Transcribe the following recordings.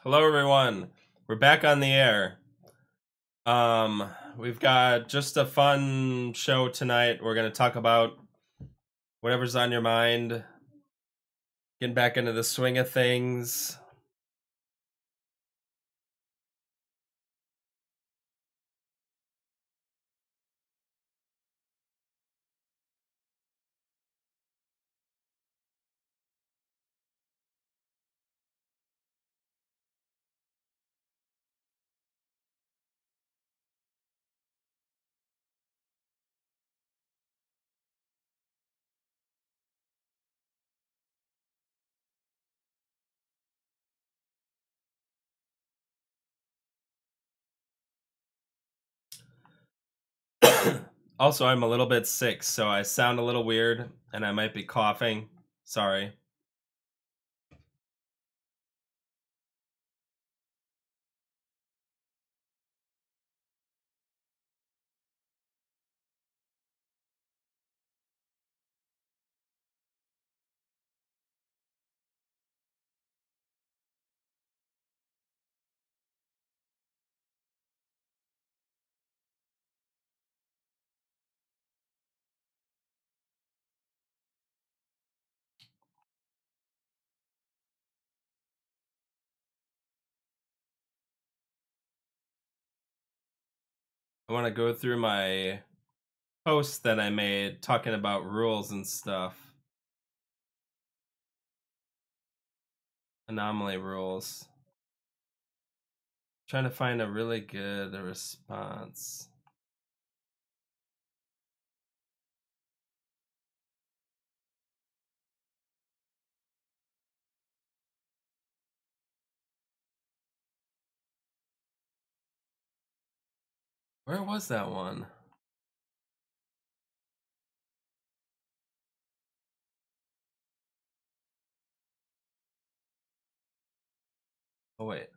Hello, everyone. We're back on the air. We've got just a fun show tonight. We're going to talk about whatever's on your mind, getting back into the swing of things. Also, I'm a little bit sick, so I sound a little weird and I might be coughing. Sorry. I want to go through my post that I made talking about rules and stuff. Anomaly rules. Trying to find a really good response. Where was that one? Oh, wait.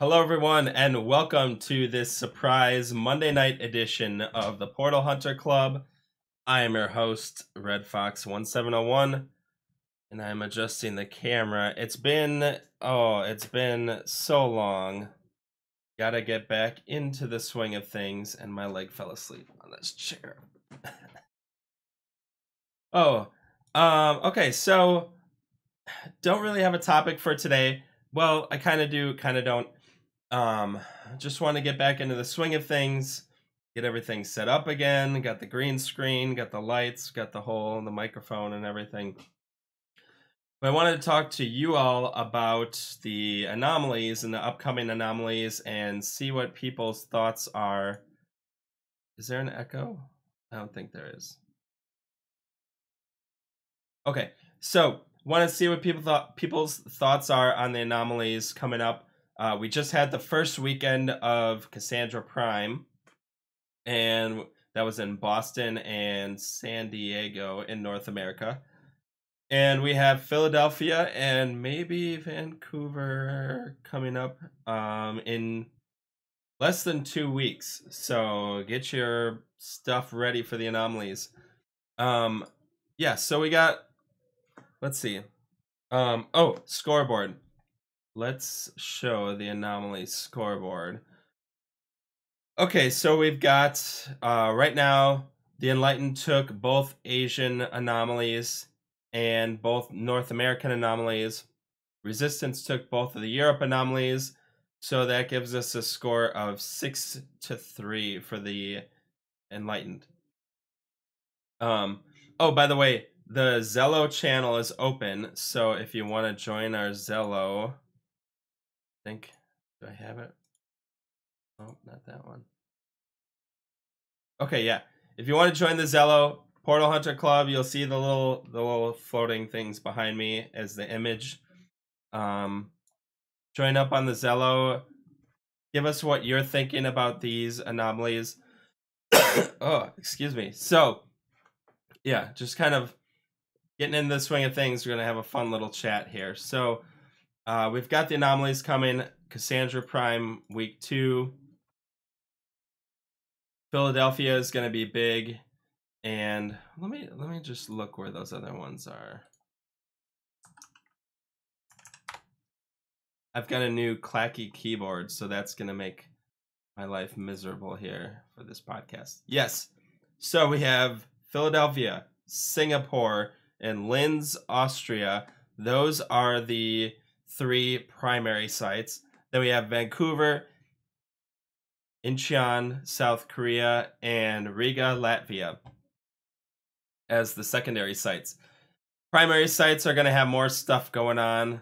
Hello, everyone, and welcome to this surprise Monday night edition of the Portal Hunter Club. I am your host, Red Fox 1701, and I'm adjusting the camera. It's been so long. Gotta get back into the swing of things, and my leg fell asleep on this chair. Okay, so don't really have a topic for today. Well, I kind of do, kind of don't. Just want to get back into the swing of things, get everything set up again, got the green screen, got the lights, got the microphone and everything. But I wanted to talk to you all about the anomalies and the upcoming anomalies and see what people's thoughts are. Is there an echo? I don't think there is. Okay, so want to see what people's thoughts are on the anomalies coming up. We just had the first weekend of Cassandra Prime, and that was in Boston and San Diego in North America. And we have Philadelphia and maybe Vancouver coming up in less than 2 weeks. So get your stuff ready for the anomalies. Yeah, so we got, let's see. Scoreboard. Let's show the anomaly scoreboard. Okay, so we've got, right now, the Enlightened took both Asian anomalies and both North American anomalies. Resistance took both of the Europe anomalies, so that gives us a score of 6-3 for the Enlightened. Oh, by the way, the Zello channel is open, so if you want to join our Zello, do I have it? Oh, not that one. Okay, yeah. If you want to join the Zello Portal Hunter Club, you'll see the little floating things behind me as the image. Join up on the Zello. Give us what you're thinking about these anomalies. Oh, excuse me. So, yeah, just kind of getting in the swing of things. We're going to have a fun little chat here. So, we've got the anomalies coming. Cassandra Prime week 2. Philadelphia is going to be big, and let me just look where those other ones are. I've got a new clacky keyboard, so that's going to make my life miserable here for this podcast. Yes, so we have Philadelphia, Singapore, and Linz, Austria. Those are the 3 primary sites. Then we have Vancouver, Incheon, South Korea, and Riga, Latvia as the secondary sites. Primary sites are going to have more stuff going on.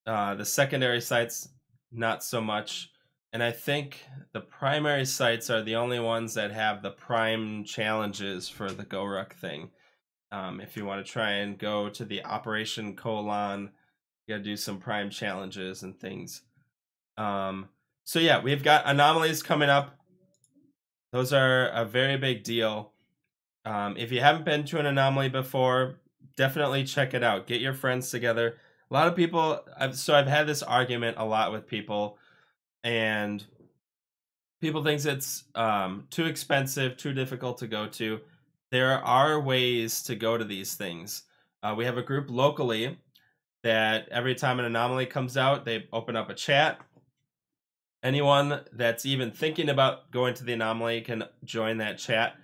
The secondary sites, not so much. And I think the primary sites are the only ones that have the prime challenges for the GoRuck thing. If you want to try and go to the Operation Colon, you got to do some prime challenges and things. So yeah, we've got anomalies coming up. Those are a very big deal. If you haven't been to an anomaly before, definitely check it out. Get your friends together. A lot of people, I've had this argument a lot with people, and people think it's too expensive, too difficult to go to. There are ways to go to these things. We have a group locally that every time an anomaly comes out, they open up a chat. Anyone that's even thinking about going to the anomaly can join that chat.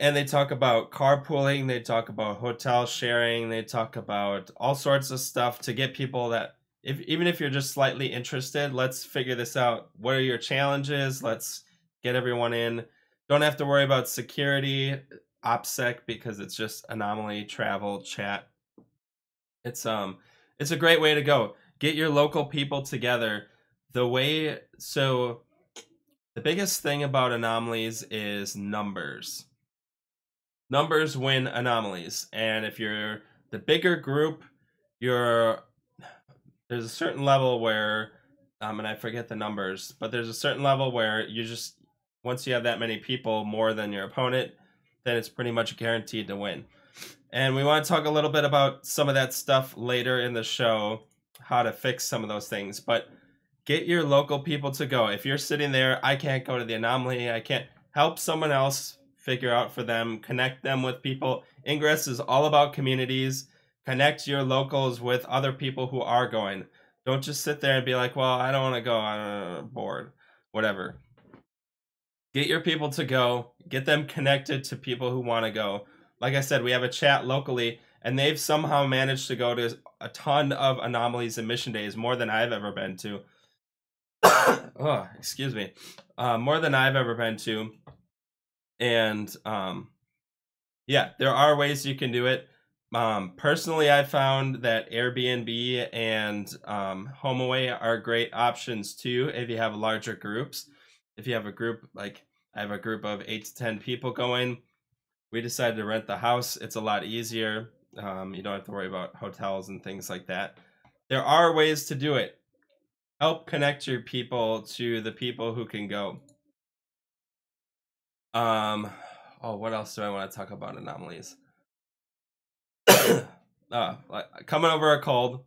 And they talk about carpooling, they talk about hotel sharing, they talk about all sorts of stuff to get people that, even if you're just slightly interested, let's figure this out. What are your challenges? Let's get everyone in. Don't have to worry about security, OPSEC, because it's just anomaly, travel, chat. It's a great way to go. Get your local people together. The biggest thing about anomalies is numbers. Numbers win anomalies, and if you're the bigger group, there's a certain level where, and I forget the numbers, but there's a certain level where once you have that many people more than your opponent, then it's pretty much guaranteed to win. And we want to talk a little bit about some of that stuff later in the show, how to fix some of those things. But Get your local people to go. If you're sitting there, I can't go to the anomaly, I can't, help someone else figure out for them, connect them with people. Ingress is all about communities. Connect your locals with other people who are going. Don't just sit there and be like, well, I don't want to go, I'm bored, whatever. Get your people to go. Get them connected to people who want to go. Like I said, we have a chat locally, and they've somehow managed to go to a ton of anomalies and mission days, more than I've ever been to. Oh, excuse me. More than I've ever been to. And yeah, there are ways you can do it. Personally, I found that Airbnb and HomeAway are great options too if you have larger groups. If you have a group, like I have a group of 8 to 10 people going, we decided to rent the house. It's a lot easier. You don't have to worry about hotels and things like that. There are ways to do it. Help connect your people to the people who can go. Oh, what else do I want to talk about anomalies? Coming over a cold.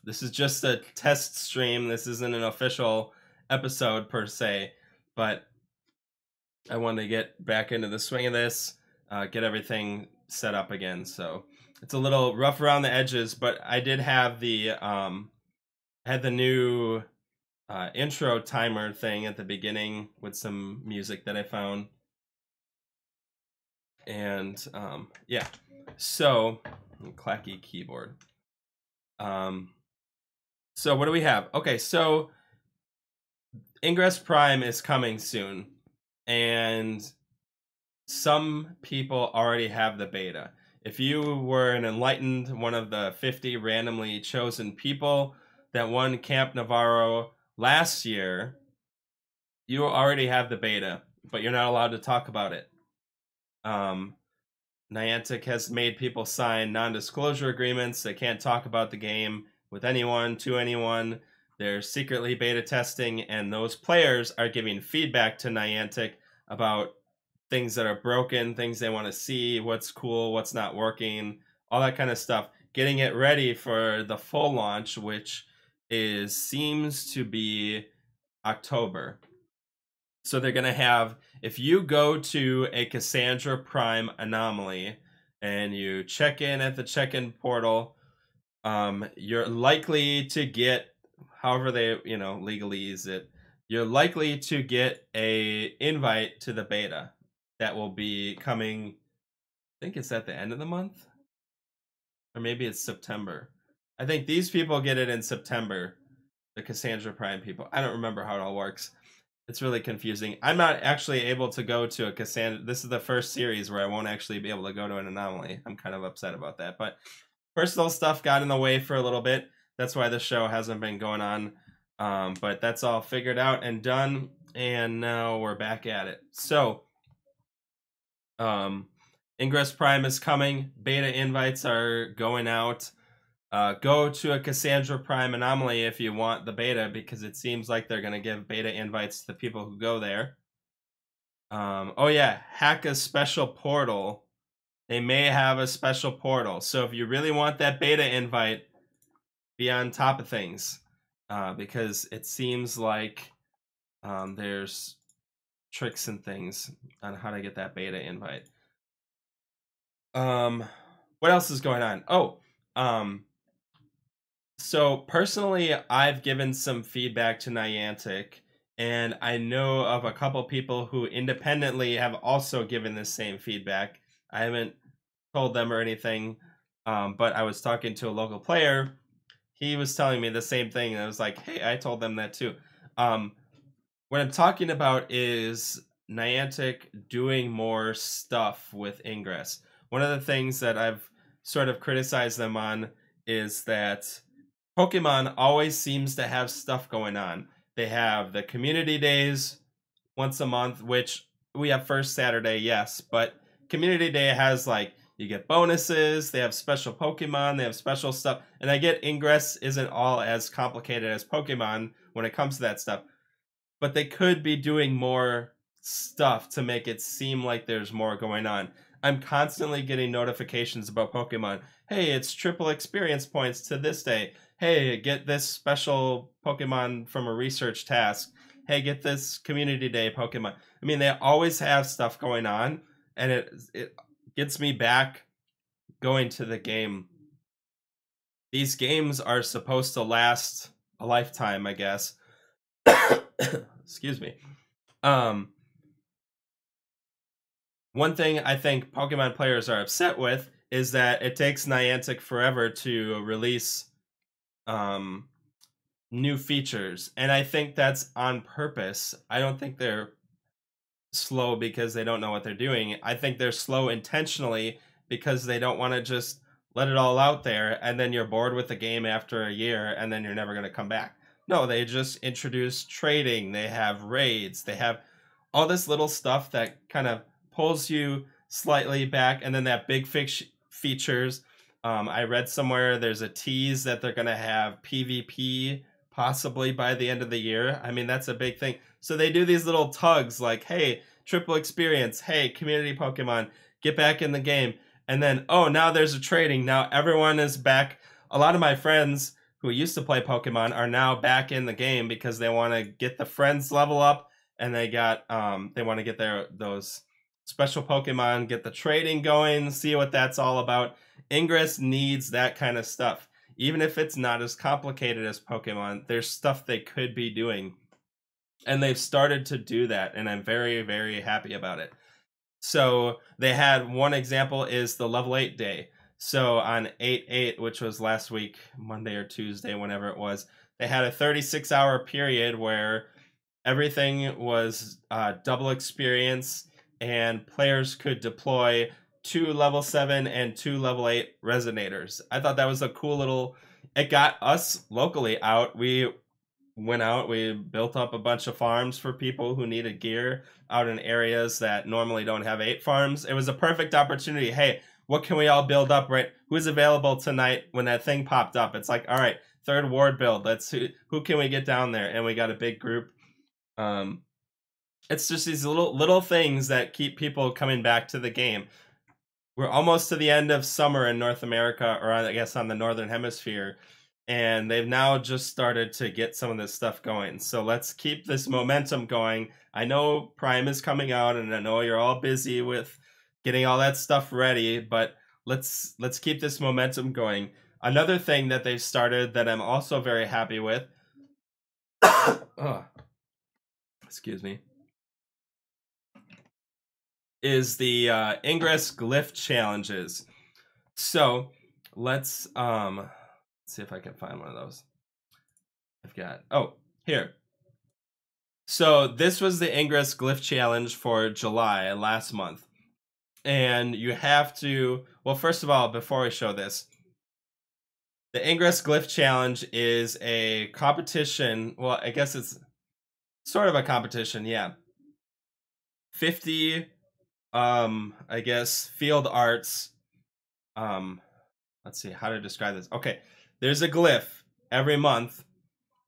This is just a test stream. This isn't an official episode per se, but I want to get back into the swing of this, get everything set up again. So it's a little rough around the edges, but I did have the had the new intro timer thing at the beginning with some music that I found. And yeah, so clacky keyboard. So what do we have? Okay, so Ingress Prime is coming soon, and some people already have the beta. If you were an enlightened, one of the 50 randomly chosen people that won Camp Navarro last year, you already have the beta, but you're not allowed to talk about it. Niantic has made people sign non-disclosure agreements. They can't talk about the game with anyone, to anyone. They're secretly beta testing, and those players are giving feedback to Niantic about things that are broken, things they want to see, what's cool, what's not working, all that kind of stuff. Getting it ready for the full launch, which seems to be October. So they're going to have, if you go to a Cassandra Prime anomaly and you check in at the check-in portal, you're likely to get, however they, legalese it, you're likely to get a invite to the beta that will be coming, I think it's at the end of the month, or maybe it's September. I think these people get it in September, the Cassandra Prime people. I don't remember how it all works. It's really confusing. I'm not actually able to go to a Cassandra. This is the first series where I won't actually be able to go to an anomaly. I'm kind of upset about that. But personal stuff got in the way for a little bit. That's why the show hasn't been going on. But that's all figured out and done. And now we're back at it. So, Ingress Prime is coming. Beta invites are going out. Go to a Cassandra Prime anomaly if you want the beta, because it seems like they're going to give beta invites to the people who go there. Oh yeah, hack a special portal. They may have a special portal. So if you really want that beta invite, be on top of things, because it seems like there's tricks and things on how to get that beta invite. What else is going on? Oh, so personally, I've given some feedback to Niantic, and I know of a couple people who independently have also given the same feedback. I haven't told them or anything, but I was talking to a local player. He was telling me the same thing, and I was like, hey, I told them that too. What I'm talking about is Niantic doing more stuff with Ingress. One of the things that I've sort of criticized them on is that Pokemon always seems to have stuff going on. They have the community days once a month, which we have first Saturday, yes, but community day has, like, you get bonuses, they have special Pokemon, they have special stuff, and I get Ingress isn't all as complicated as Pokemon when it comes to that stuff, but they could be doing more stuff to make it seem like there's more going on. I'm constantly getting notifications about Pokemon. Hey, it's triple experience points to this day. hey, get this special Pokemon from a research task. Hey, get this community day Pokemon. I mean, they always have stuff going on, and it gets me back going to the game. These games are supposed to last a lifetime, I guess. Excuse me. One thing I think Pokemon players are upset with is that it takes Niantic forever to release um, new features, and I think that's on purpose. I don't think they're slow because they don't know what they're doing. I think they're slow intentionally because they don't want to just let it all out there and then you're bored with the game after a year and then you're never going to come back. No, they just introduce trading, they have raids, they have all this little stuff that kind of pulls you slightly back, and then that big features. I read somewhere there's a tease that they're going to have PvP possibly by the end of the year. I mean, that's a big thing. So they do these little tugs like, hey, triple experience, hey, community Pokemon, get back in the game. And then, oh, now there's a trading. Now everyone is back. A lot of my friends who used to play Pokemon are now back in the game because they want to get the friends level up, and they want to get those special Pokemon, get the trading going, see what that's all about. Ingress needs that kind of stuff. Even if it's not as complicated as Pokemon, there's stuff they could be doing. And they've started to do that, and I'm very, very happy about it. So they had one example is the level 8 day. So on 8/8, which was last week, Monday or Tuesday, whenever it was, they had a 36-hour period where everything was double experience, and players could deploy 2 level 7 and 2 level 8 resonators. I thought that was a cool little... It got us locally out. We went out, we built up a bunch of farms for people who needed gear out in areas that normally don't have 8 farms. It was a perfect opportunity. Hey, what can we all build up, right? Who's available tonight when that thing popped up? It's like, all right, 3rd ward build. Let's who can we get down there? And we got a big group. It's just these little things that keep people coming back to the game. We're almost to the end of summer in North America, or I guess on the Northern Hemisphere, and they've now just started to get some of this stuff going. So let's keep this momentum going. I know Prime is coming out, and I know you're all busy with getting all that stuff ready, but let's keep this momentum going. Another thing that they've started that I'm also very happy with, oh, excuse me, is the Ingress Glyph challenges. So let's see if I can find one of those. I've got, oh, here. So this was the Ingress Glyph challenge for July, last month. And you have to, well, first of all, before I show this, the Ingress Glyph challenge is a competition. Well, I guess it's sort of a competition, yeah. 50 I guess field arts. Let's see how to describe this. Okay, there's a glyph every month,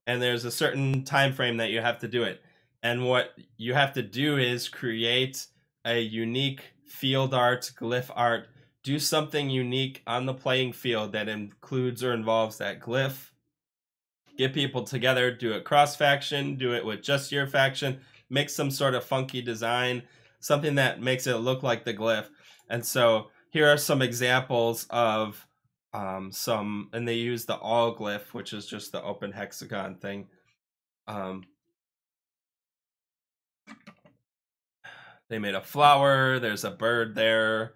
and there's a certain time frame that you have to do it. And what you have to do is create a unique field art, glyph art. Do something unique on the playing field that includes or involves that glyph. Get people together, do it cross-faction, do it with just your faction, make some sort of funky design, something that makes it look like the glyph. And so here are some examples of some, and they use the all glyph, which is just the open hexagon thing. They made a flower, there's a bird there,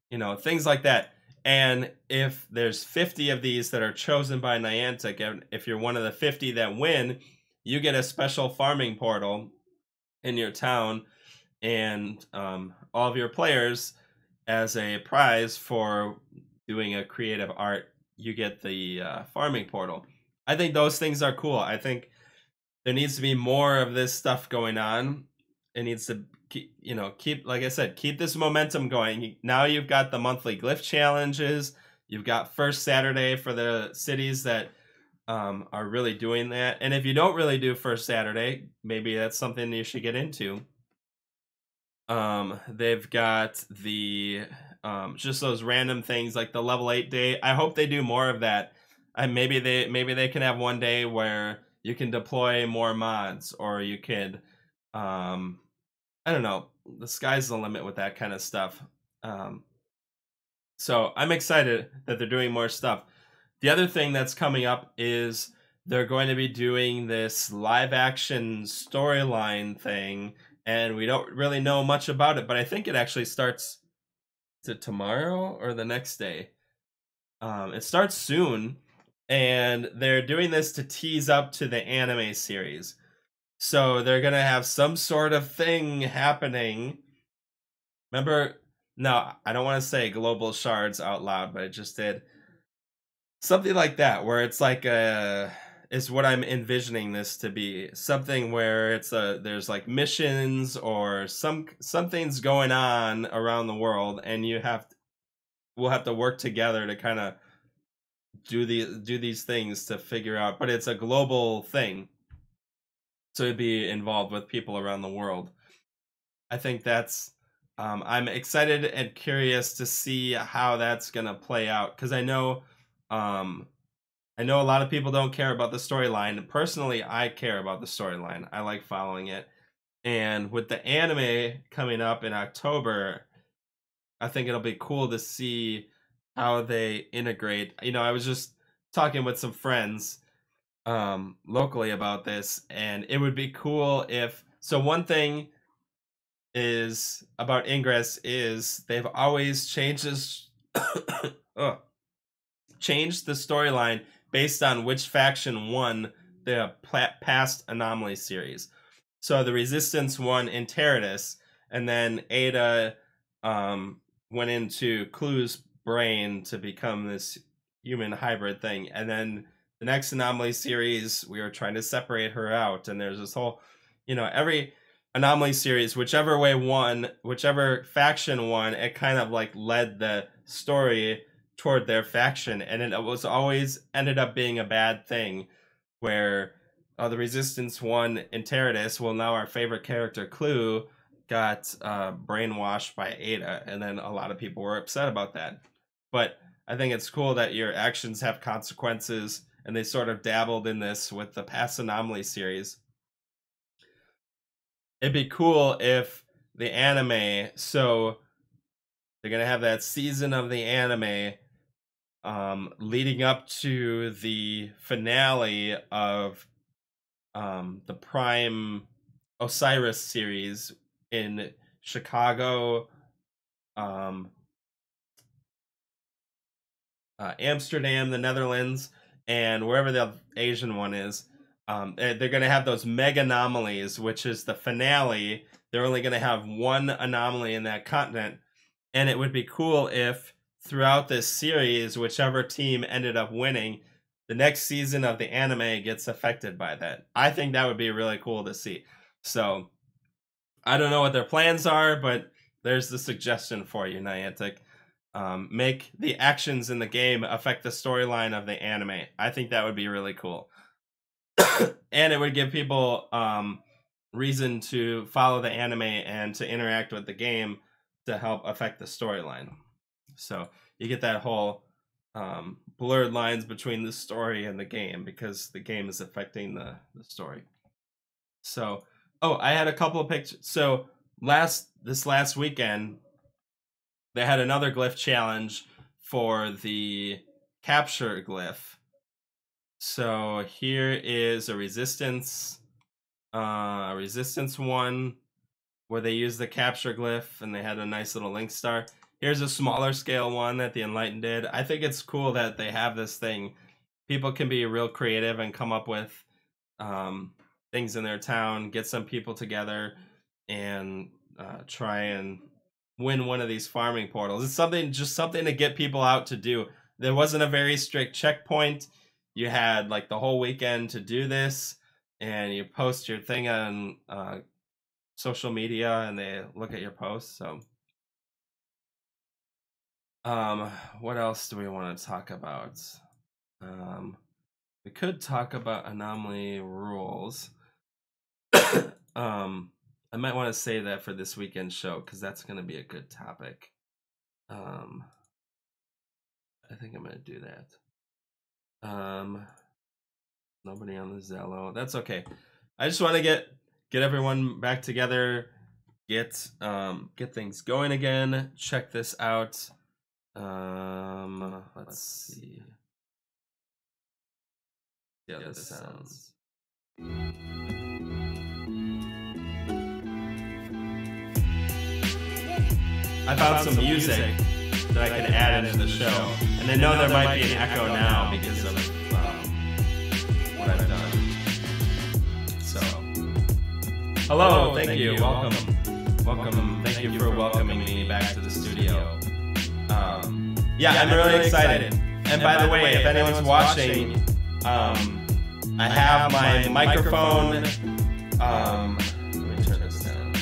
you know, things like that. And if there's 50 of these that are chosen by Niantic, and if you're one of the 50 that win, you get a special farming portal in your town, and all of your players, as a prize for doing a creative art, you get the farming portal. I think those things are cool. I think there needs to be more of this stuff going on. It needs to keep, like I said, keep this momentum going. Now you've got the monthly glyph challenges. You've got first Saturday for the cities that are really doing that. And if you don't really do first Saturday, maybe that's something you should get into. They've got the just those random things like the level 8 day. I hope they do more of that. maybe they can have one day where you can deploy more mods, or you could, I don't know. The sky's the limit with that kind of stuff. Um, so I'm excited that they're doing more stuff. The other thing that's coming up is they're going to be doing this live action storyline thing, and we don't really know much about it, but I think it actually starts to tomorrow or the next day. It starts soon, and they're doing this to tease up to the anime series. So they're gonna have some sort of thing happening. Remember, no, I don't want to say global shards out loud, but I just did. Something like that, where it's like is what I'm envisioning this to be. Something where there's like missions or something's going on around the world, and we'll have to work together to kind of do these things to figure out. But it's a global thing, so it'd be involved with people around the world. I think that's I'm excited and curious to see how that's gonna play out, because I know a lot of people don't care about the storyline. Personally, I care about the storyline. I like following it. And with the anime coming up in October, I think it'll be cool to see how they integrate. I was just talking with some friends locally about this, and it would be cool if, so one thing is about Ingress is they've always changed this oh, changed the storyline based on which faction won the past Anomaly series. So the Resistance won in Terradus, and then Ada went into Clue's brain to become this human hybrid thing. And then the next Anomaly series, we were trying to separate her out, and there's this whole, every Anomaly series, whichever way won, whichever faction won, it kind of like led the story toward their faction, and it was always ended up being a bad thing, where the Resistance won in Terradus. Well, now our favorite character Clue got brainwashed by Ada, and then a lot of people were upset about that. But I think it's cool that your actions have consequences, and they sort of dabbled in this with the past Anomaly series. It'd be cool if the anime, so they're gonna have that season of the anime leading up to the finale of the Prime Osiris series in Chicago, Amsterdam, the Netherlands, and wherever the Asian one is. They're going to have those mega anomalies, which is the finale. They're only going to have one anomaly in that continent, and it would be cool if throughout this series, whichever team ended up winning, the next season of the anime gets affected by that. I think that would be really cool to see. So I don't know what their plans are, but there's the suggestion for you, Niantic. Make the actions in the game affect the storyline of the anime. I think that would be really cool. And it would give people reason to follow the anime and to interact with the game to help affect the storyline. So you get that whole blurred lines between the story and the game, because the game is affecting the story. So, I had a couple of pictures. So this last weekend, they had another glyph challenge for the capture glyph. So here is a resistance one where they used the capture glyph, and they had a nice little link star. Here's a smaller scale one that the Enlightened did. I think it's cool that they have this thing. People can be real creative and come up with things in their town, get some people together, and try and win one of these farming portals. It's something to get people out to do. There wasn't a very strict checkpoint. You had like the whole weekend to do this, and you post your thing on social media, and they look at your posts. So what else do we want to talk about? We could talk about anomaly rules. I might want to save that for this weekend show, because that's going to be a good topic. I think I'm going to do that. Nobody on the Zello. That's okay. I just want to get everyone back together, get things going again. Check this out. Let's see. Yeah, this sounds. I found some music that I can add into the show, and I know there might be an echo now because of what I've done. So, hello, thank you, welcome. Thank you for welcoming me back to the studio. Yeah, I'm really excited. And by the way, if anyone's watching, I have my microphone. Let me turn this down.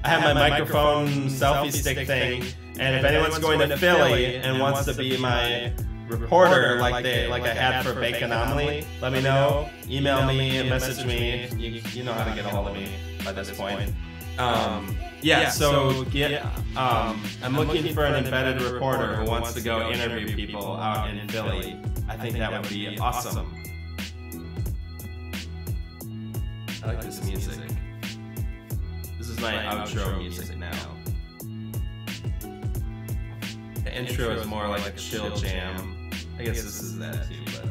I have my microphone selfie stick thing, and if anyone's going to Philly and wants to be my reporter like I had for Fake Anomaly, let me know. Email me, message me. You know how to get a hold of me by this point. Yeah, so I'm looking for an embedded reporter who wants to go interview people out in Philly. I think that would be awesome. I like this music. This is my outro music now. The intro is more like a chill jam. I guess this is that too, but...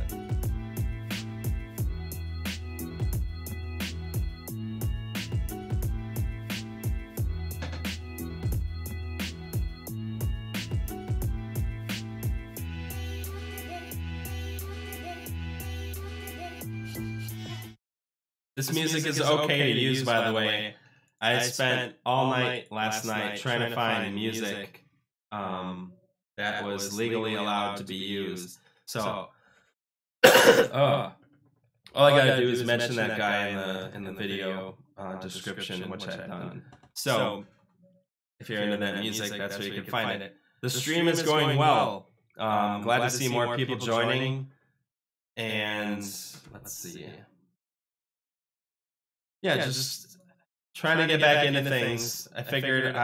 This music is okay to use, by the way. I spent all night last night trying to find music that was legally allowed to be used. So, all I gotta do is mention that guy in the video description, which I've done. So, if you're into that music, that's where you can find it. The stream is going well. Glad to see more people joining. And let's see. Yeah, just trying to get back into things. I figured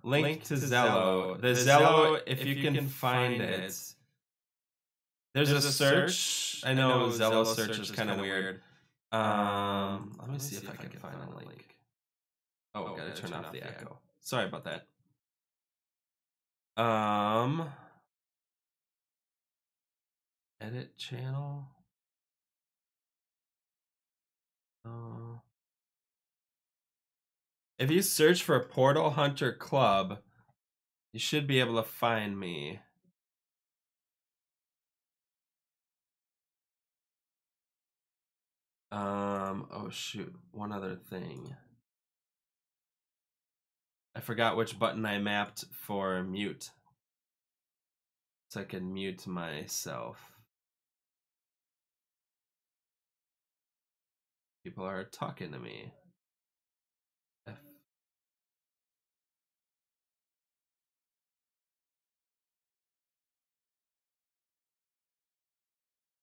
link to Zello. The Zello, if you can find it, there's a search. I know Zello search is kind of weird. Let me see if I can find a link. Oh, gotta turn off the echo. Sorry about that. Edit channel. If you search for Portal Hunter Club, you should be able to find me. Oh shoot, one other thing. I forgot which button I mapped for mute. So I can mute myself. People are talking to me. F.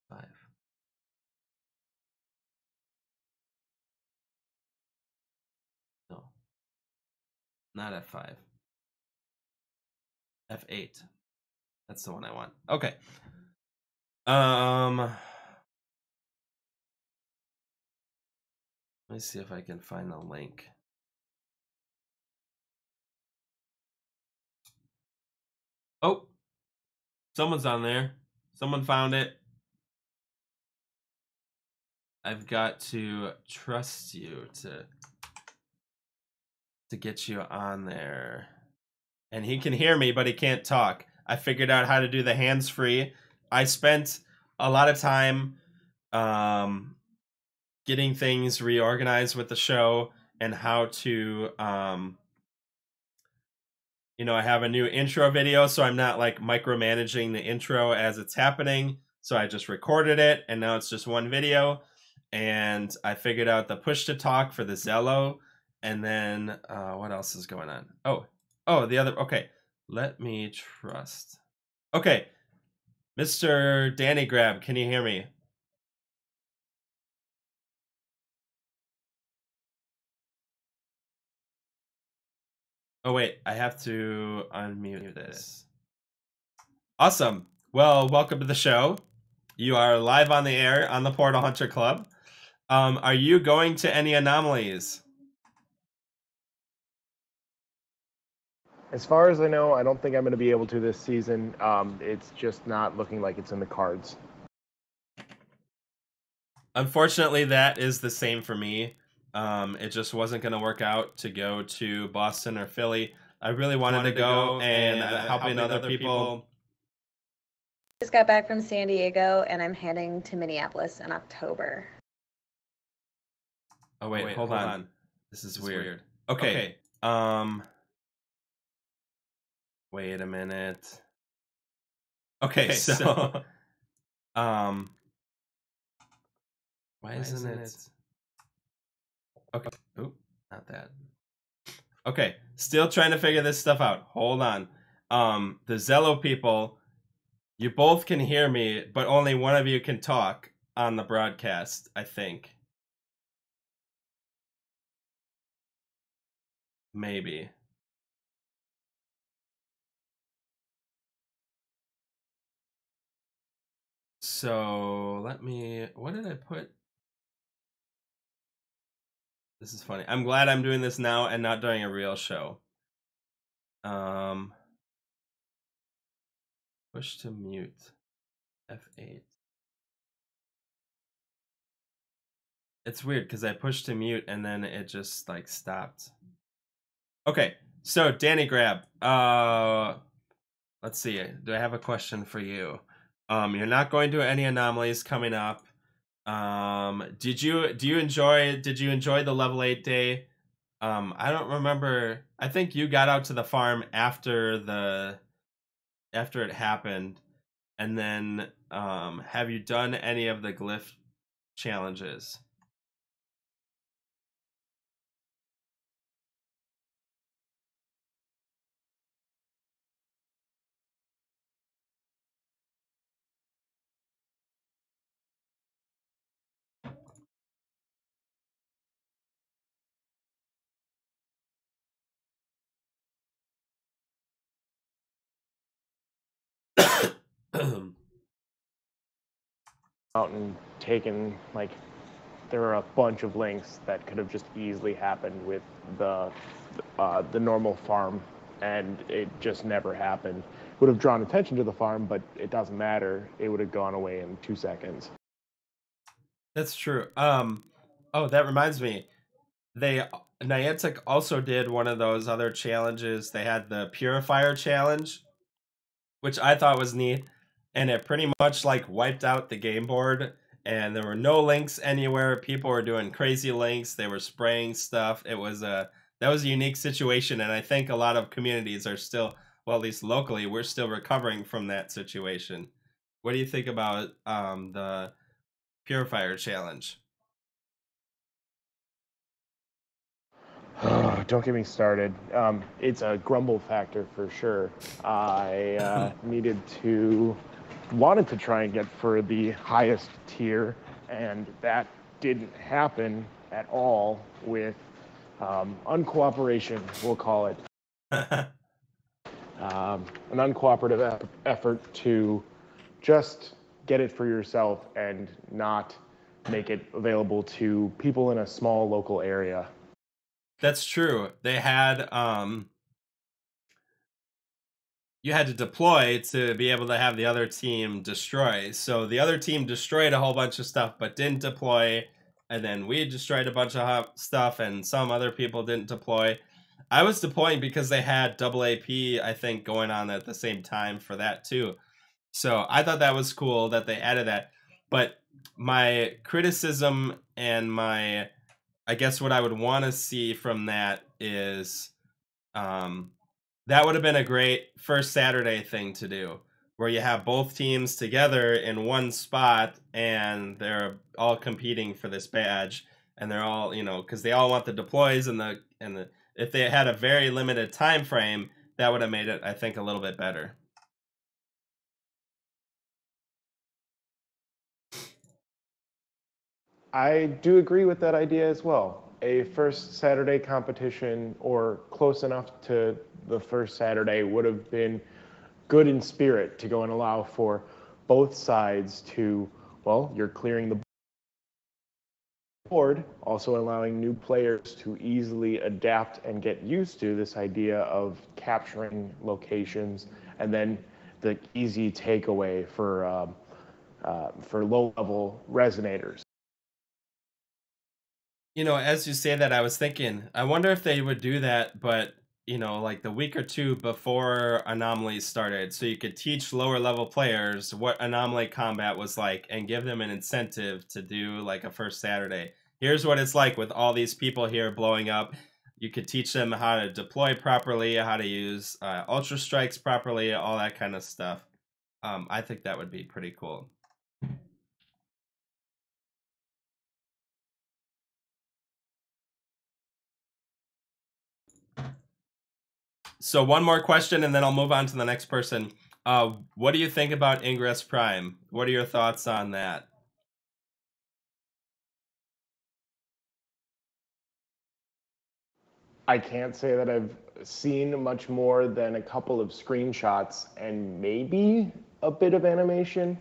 Five. No. Not F5. F8. That's the one I want. Okay. Let me see if I can find the link. Oh, someone's on there. Someone found it. I've got to trust you to get you on there. And he can hear me, but he can't talk. I figured out how to do the hands-free. I spent a lot of time getting things reorganized with the show and how to I have a new intro video, so I'm not like micromanaging the intro as it's happening. So I just recorded it, and now it's just one video. And I figured out the push to talk for the Zello, and then what else is going on? Oh, the other. Okay, let me trust. Okay, Mr. Danny Grab, can you hear me? Oh wait, I have to unmute this. Awesome. Well, welcome to the show. You are live on the air on the Portal Hunter Club. Are you going to any anomalies? As far as I know, I don't think I'm going to be able to this season. It's just not looking like it's in the cards. Unfortunately, that is the same for me. It just wasn't going to work out to go to Boston or Philly. I really wanted to go and helping other people. Just got back from San Diego and I'm heading to Minneapolis in October. Oh wait, hold on. This is weird. Okay. Wait a minute. Okay, so why isn't it? Okay. Oop, not that. Okay, still trying to figure this stuff out. Hold on. The Zello people, you both can hear me, but only one of you can talk on the broadcast, I think. Maybe. So let me, what did I put? This is funny. I'm glad I'm doing this now and not during a real show. Push to mute. F8. It's weird because I pushed to mute and then it just like stopped. Okay, so Danny Grab. Let's see. Do I have a question for you? You're not going to any anomalies coming up. Did you enjoy the level 8 day? I don't remember. I think you got out to the farm after it happened. And then have you done any of the glyph challenges? Out and taken, like, there are a bunch of links that could have just easily happened with the normal farm, and it just never happened. Would have drawn attention to the farm, but it doesn't matter. It would have gone away in 2 seconds. That's true. Oh, that reminds me. Niantic also did one of those other challenges. They had the Purifier challenge, which I thought was neat, and it pretty much like wiped out the game board, and there were no links anywhere. People were doing crazy links. They were spraying stuff. That was a unique situation, and I think a lot of communities are still, well, at least locally, we're still recovering from that situation. What do you think about the Purifier challenge? Don't get me started. It's a grumble factor for sure. I wanted to try and get for the highest tier, and that didn't happen at all with uncooperation, we'll call it. An uncooperative effort to just get it for yourself and not make it available to people in a small local area. That's true. They had you had to deploy to be able to have the other team destroy. So the other team destroyed a whole bunch of stuff but didn't deploy, and then we destroyed a bunch of stuff and some other people didn't deploy. I was deploying because they had double AP, I think, going on at the same time for that too. So I thought that was cool that they added that. But my criticism and I guess what I would want to see from that is that would have been a great first Saturday thing to do, where you have both teams together in one spot and they're all competing for this badge, and they're all, because they all want the deploys and the if they had a very limited time frame, that would have made it, I think, a little bit better. I do agree with that idea as well. a first Saturday competition or close enough to the first Saturday would have been good in spirit to go and allow for both sides to, well, you're clearing the board, also allowing new players to easily adapt and get used to this idea of capturing locations, and then the easy takeaway for low-level resonators. You know, as you say that, I was thinking, I wonder if they would do that, but like the week or two before anomalies started, so you could teach lower level players what anomaly combat was like and give them an incentive to do like a first Saturday. Here's what it's like with all these people here blowing up. You could teach them how to deploy properly, how to use ultra strikes properly, all that kind of stuff. I think that would be pretty cool. So one more question, and then I'll move on to the next person. What do you think about Ingress Prime? What are your thoughts on that? I can't say that I've seen much more than a couple of screenshots and maybe a bit of animation.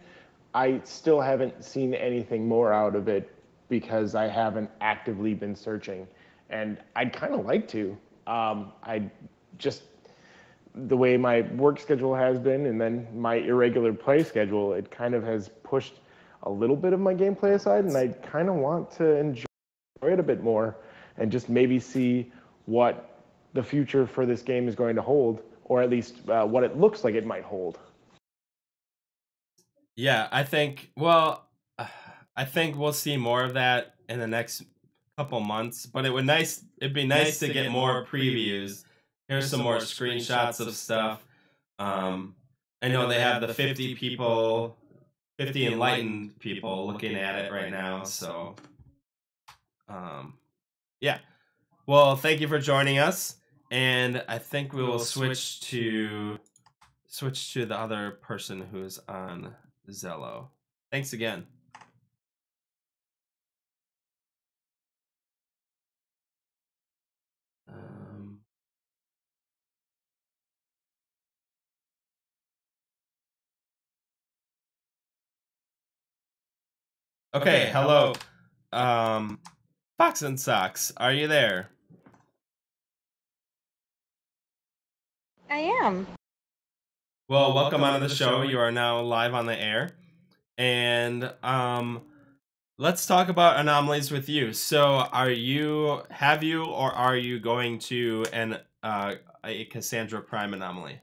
I still haven't seen anything more out of it because I haven't actively been searching, and I'd kind of like to. I just the way my work schedule has been, and then my irregular play schedule, it kind of has pushed a little bit of my gameplay aside, and I kind of want to enjoy it a bit more and just maybe see what the future for this game is going to hold, or at least what it looks like it might hold. Yeah, I think, well, I think we'll see more of that in the next couple months, but it'd be nice to get more previews. Here's some more screenshots of stuff. I know they have the 50 people, 50 enlightened people looking at it right now, so yeah. Well, thank you for joining us, and I think we will switch to the other person who's on Zello. Thanks again. Okay, hello. Fox and Socks, are you there? I am. Well, welcome onto the show. You are now live on the air. And let's talk about anomalies with you. So have you or are you going to a Cassandra Prime anomaly?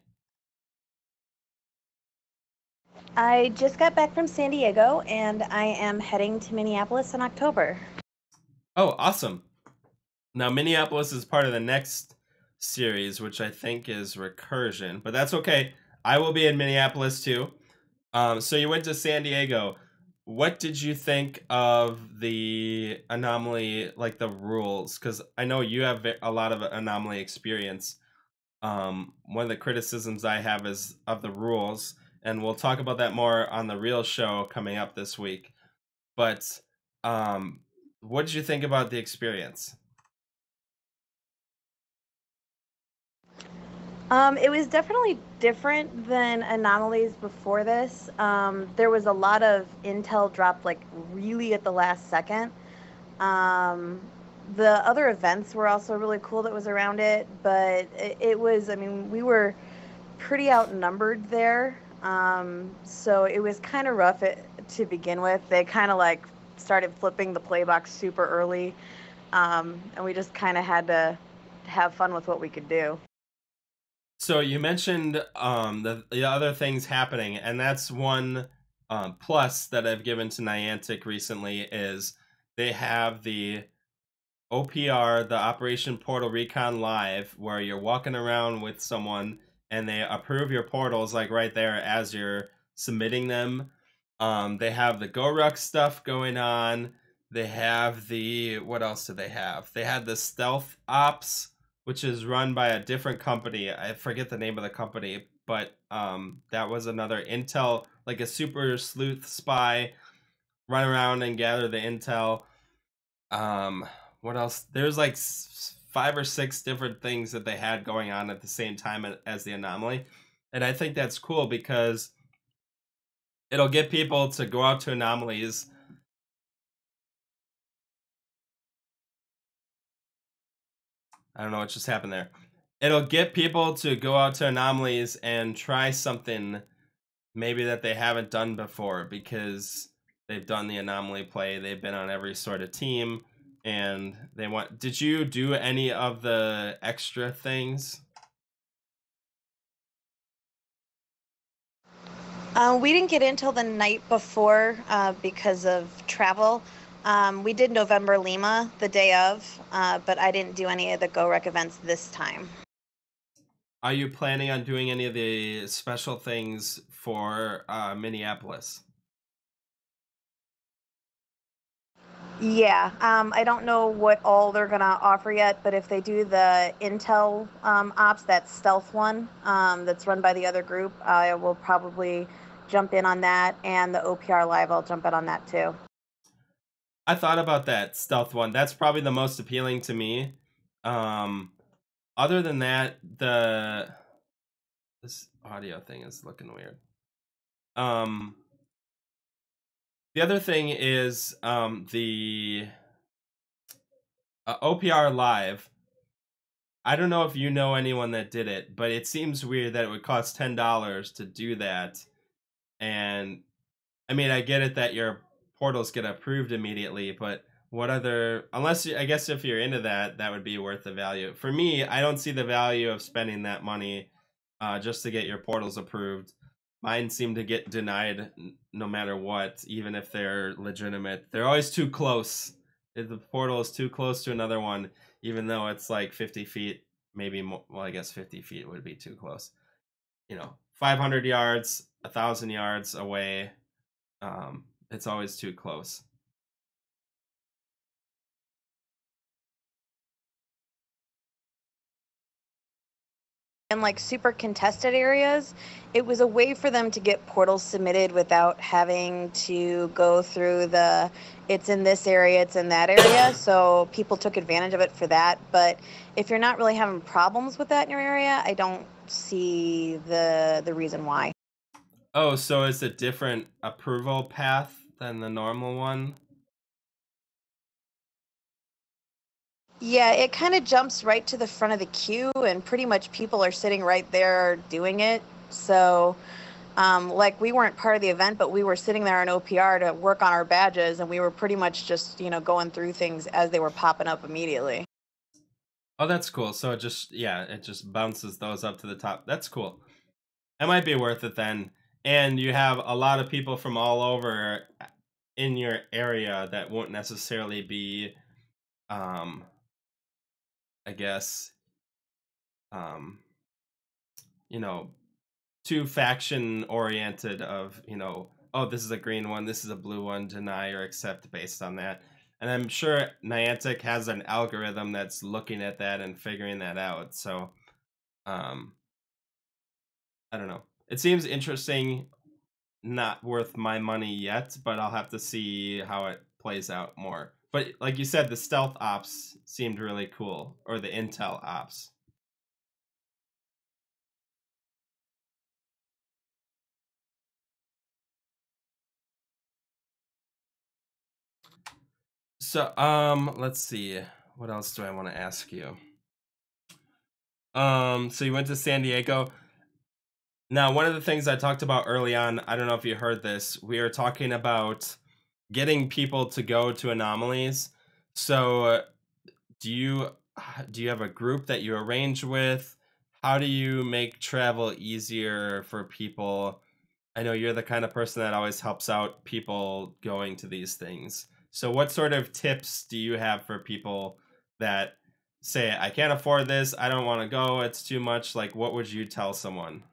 I just got back from San Diego and I am heading to Minneapolis in October. Oh, awesome. Now, Minneapolis is part of the next series, which I think is Recursion, but that's okay. I will be in Minneapolis too. So you went to San Diego. What did you think of the anomaly, like the rules? Because I know you have a lot of anomaly experience. One of the criticisms I have is of the rules, and we'll talk about that more on the real show coming up this week. But what did you think about the experience? It was definitely different than anomalies before this. There was a lot of intel dropped like really at the last second. The other events were also really cool that was around it, but it was, I mean, we were pretty outnumbered there. So it was kind of rough to begin with. They kind of like started flipping the play box super early. And we just kind of had to have fun with what we could do. So you mentioned the other things happening, and that's one plus that I've given to Niantic recently is they have the OPR, the Operation Portal Recon Live, where you're walking around with someone and they approve your portals like right there as you're submitting them. They have the GoRuck stuff going on. They have what else do they have? They had the Stealth Ops, which is run by a different company. I forget the name of the company, but that was another intel, like a super sleuth spy, run around and gather the intel. what else? There's like 5 or 6 different things that they had going on at the same time as the anomaly. And I think that's cool because it'll get people to go out to anomalies. I don't know what just happened there. It'll get people to go out to anomalies and try something maybe that they haven't done before because they've done the anomaly play. They've been on every sort of team and they want. Did you do any of the extra things? We didn't get in until the night before because of travel. We did November Lima the day of, but I didn't do any of the GoRec events this time. Are you planning on doing any of the special things for Minneapolis? Yeah, I don't know what all they're gonna offer yet, but if they do the Intel ops, that stealth one that's run by the other group, I will probably jump in on that, and the OPR live, I'll jump in on that too. I thought about that stealth one. That's probably the most appealing to me. Other than that, this audio thing is looking weird. The other thing is the OPR live. I don't know if you know anyone that did it, but it seems weird that it would cost $10 to do that. And I mean, I get it that your portals get approved immediately, but what other, I guess if you're into that, that would be worth the value. For me, I don't see the value of spending that money just to get your portals approved. Mine seem to get denied no matter what, even if they're legitimate. They're always too close. If the portal is too close to another one, even though it's like 50 feet, maybe more, well, I guess 50 feet would be too close. 500 yards, 1,000 yards away, it's always too close. In like super contested areas, it was a way for them to get portals submitted without having to go through it's in this area, it's in that area. So people took advantage of it for that. But if you're not really having problems with that in your area, I don't see the reason why. Oh, so it's a different approval path than the normal one? Yeah, it kind of jumps right to the front of the queue, and pretty much people are sitting right there doing it. So, like, we weren't part of the event, but we were sitting there on OPR to work on our badges, and we were pretty much just, going through things as they were popping up immediately. Oh, that's cool. So it just bounces those up to the top. That's cool. It might be worth it then. And you have a lot of people from all over in your area that won't necessarily be, I guess, you know, too faction oriented of, oh, this is a green one, this is a blue one, deny or accept based on that. And I'm sure Niantic has an algorithm that's looking at that and figuring that out. So, I don't know. It seems interesting, not worth my money yet, but I'll have to see how it plays out more. But like you said, the stealth ops seemed really cool, or the intel ops. So, let's see. What else do I want to ask you? So you went to San Diego. Now, one of the things I talked about early on, I don't know if you heard this, we were talking about getting people to go to anomalies. So, do you have a group that you arrange with? How do you make travel easier for people? I know you're the kind of person that always helps out people going to these things. So what sort of tips do you have for people that say, I can't afford this, I don't want to go, it's too much? Like, what would you tell someone?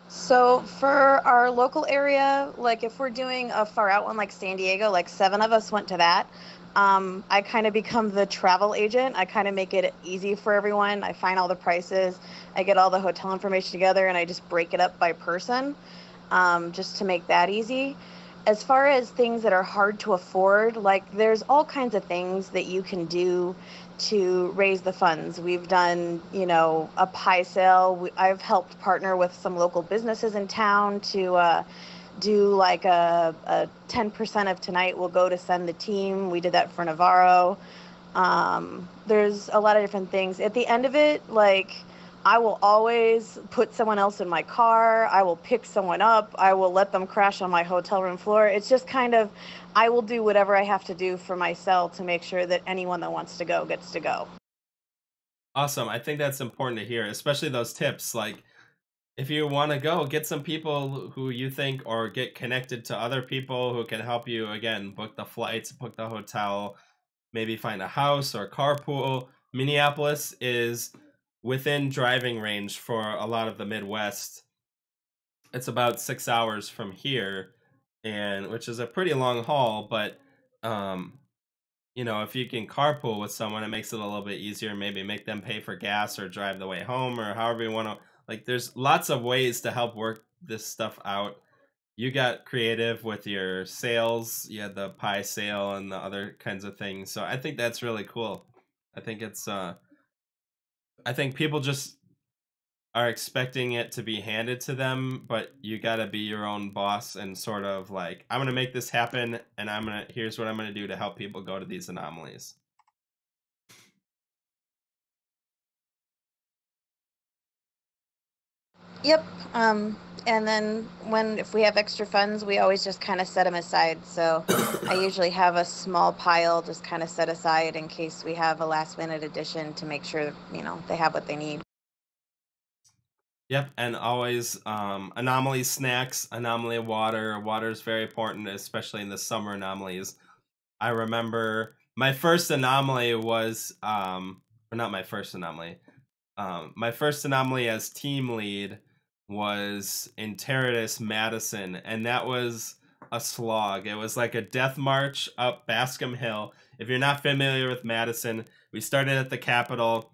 So for our local area, like if we're doing a far out one like San Diego, like 7 of us went to that. I kind of become the travel agent. I kind of make it easy for everyone. I find all the prices. I get all the hotel information together and I just break it up by person, just to make that easy. as far as things that are hard to afford, like there's all kinds of things that you can do to raise the funds. We've done, a pie sale. I've helped partner with some local businesses in town to do like a 10% of tonight will go to send the team. We did that for Navarro. There's a lot of different things. At the end of it, like, I will always put someone else in my car. I will pick someone up. I will let them crash on my hotel room floor. It's just kind of, I will do whatever I have to do for myself to make sure that anyone that wants to go gets to go. Awesome. I think that's important to hear, especially those tips. Like, if you want to go, get some people who you think, or get connected to other people who can help you, again, book the flights, book the hotel, maybe find a house or carpool. Minneapolis is within driving range for a lot of the Midwest. It's about 6 hours from here, and which is a pretty long haul, but if you can carpool with someone, it makes it a little bit easier. Maybe make them pay for gas or drive the way home, or however you want to. Like, there's lots of ways to help work this stuff out. You got creative with your sales. You had the pie sale and the other kinds of things. So I think that's really cool. I think it's I think people just are expecting it to be handed to them, but you got to be your own boss and sort of like, I'm going to make this happen, and here's what I'm going to do to help people go to these anomalies. Yep. And then if we have extra funds, we always just kind of set them aside. So I usually have a small pile just kind of set aside in case we have a last minute addition to make sure, they have what they need. Yep, and always anomaly snacks, anomaly water. Water is very important, especially in the summer anomalies. I remember my first anomaly was, or not my first anomaly. My first anomaly as team lead was in Terradis, Madison, and that was a slog. It was like a death march up Bascom Hill. If you're not familiar with Madison, we started at the Capitol,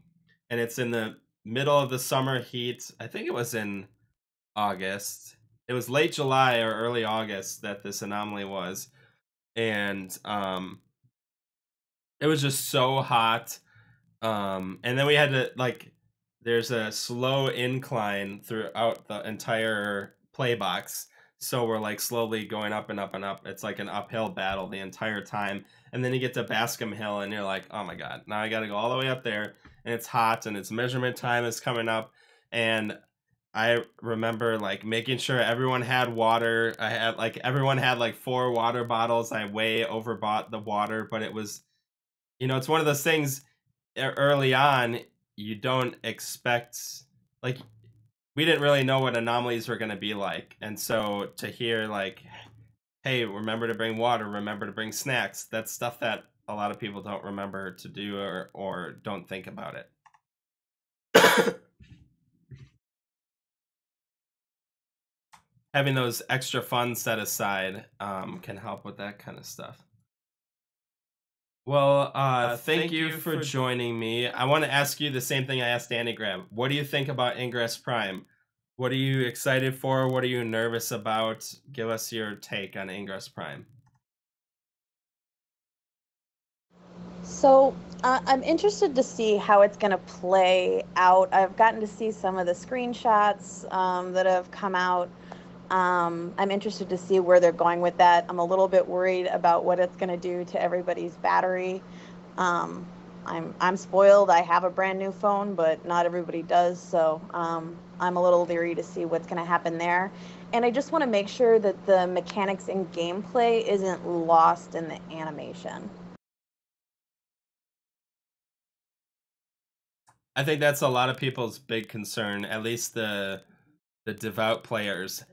and it's in the middle of the summer heat. I think it was in August. It was late July or early August that this anomaly was, and it was just so hot. And then we had to, like, there's a slow incline throughout the entire play box. So we're like slowly going up and up and up. It's like an uphill battle the entire time. And then you get to Bascom Hill and you're like, oh my God, now I got to go all the way up there. And it's hot and it's measurement time is coming up. And I remember like making sure everyone had water. Everyone had like 4 water bottles. I way overbought the water, but it was, it's one of those things early on, you don't expect, like, we didn't really know what anomalies were going to be like. And so to hear like, hey, remember to bring water, remember to bring snacks, that's stuff that a lot of people don't remember to do, or don't think about it. Having those extra funds set aside can help with that kind of stuff. Well, thank you for joining me. I want to ask you the same thing I asked Danny Graham. What do you think about Ingress Prime? What are you excited for? What are you nervous about? Give us your take on Ingress Prime. So I'm interested to see how it's going to play out. I've gotten to see some of the screenshots that have come out. I'm interested to see where they're going with that. I'm a little bit worried about what it's going to do to everybody's battery. I'm spoiled. I have a brand new phone, but not everybody does. So I'm a little leery to see what's going to happen there. And I just want to make sure that the mechanics in gameplay isn't lost in the animation. I think that's a lot of people's big concern, at least the devout players.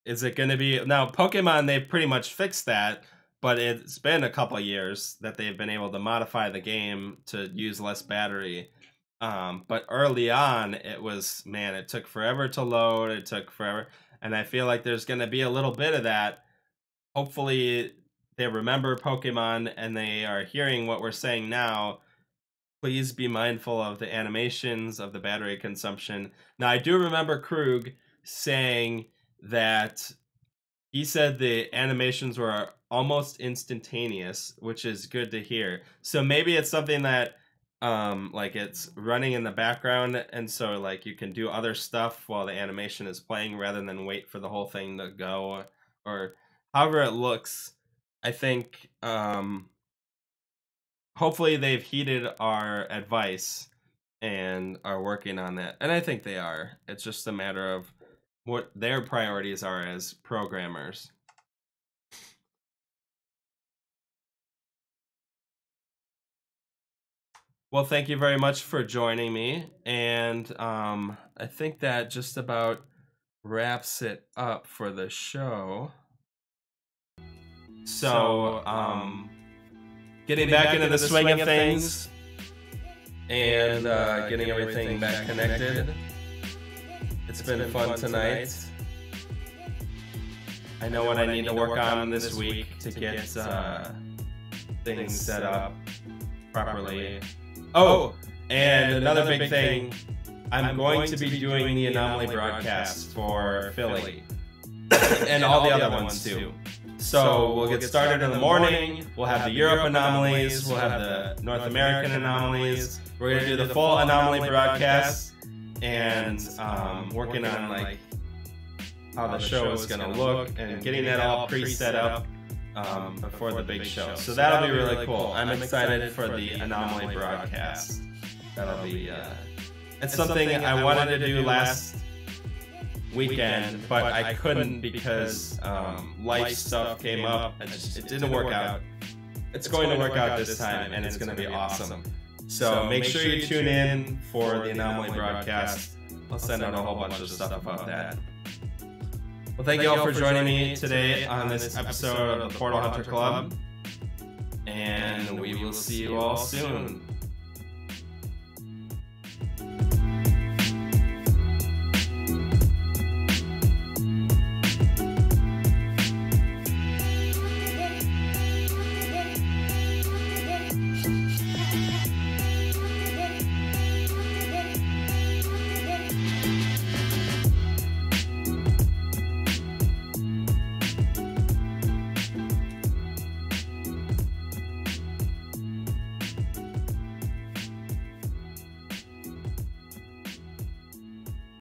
Is it going to be... Now, Pokemon, they've pretty much fixed that, but it's been a couple years that they've been able to modify the game to use less battery. But early on, it was, man, it took forever to load. It took forever. And I feel like there's going to be a little bit of that. Hopefully, they remember Pokemon and they are hearing what we're saying now. Please be mindful of the animations, of the battery consumption. Now, I do remember Krug saying that he said the animations were almost instantaneous, which is good to hear. So maybe it's something that like it's running in the background, and so like you can do other stuff while the animation is playing rather than wait for the whole thing to go, or however it looks. I think hopefully they've heeded our advice and are working on that, and I think they are. It's just a matter of what their priorities are as programmers. Well, thank you very much for joining me, and I think that just about wraps it up for the show. So, getting back into the swing of things and getting everything back connected. It's been fun tonight. I know what I need to work on this week to get things set up properly. Oh, and another big thing, I'm going to be doing the anomaly broadcast for Philly and all the other ones too. So we'll get started in the morning, we'll have the Europe anomalies, we'll have the North American anomalies. We're going to do the full anomaly broadcast and working on like how the show is going to look and getting that all pre-set up before the big show. So that'll be really cool. I'm excited for the anomaly broadcast. That'll be it's something I wanted to do last weekend, but I couldn't because life stuff came up and it didn't work out. It's going to work out this time, and it's going to be awesome. So make sure you tune in for the anomaly broadcast. I'll send out a whole bunch of stuff about that. Well, thank you all for joining me today on this episode of the Portal Hunter Club, and we will see you all soon.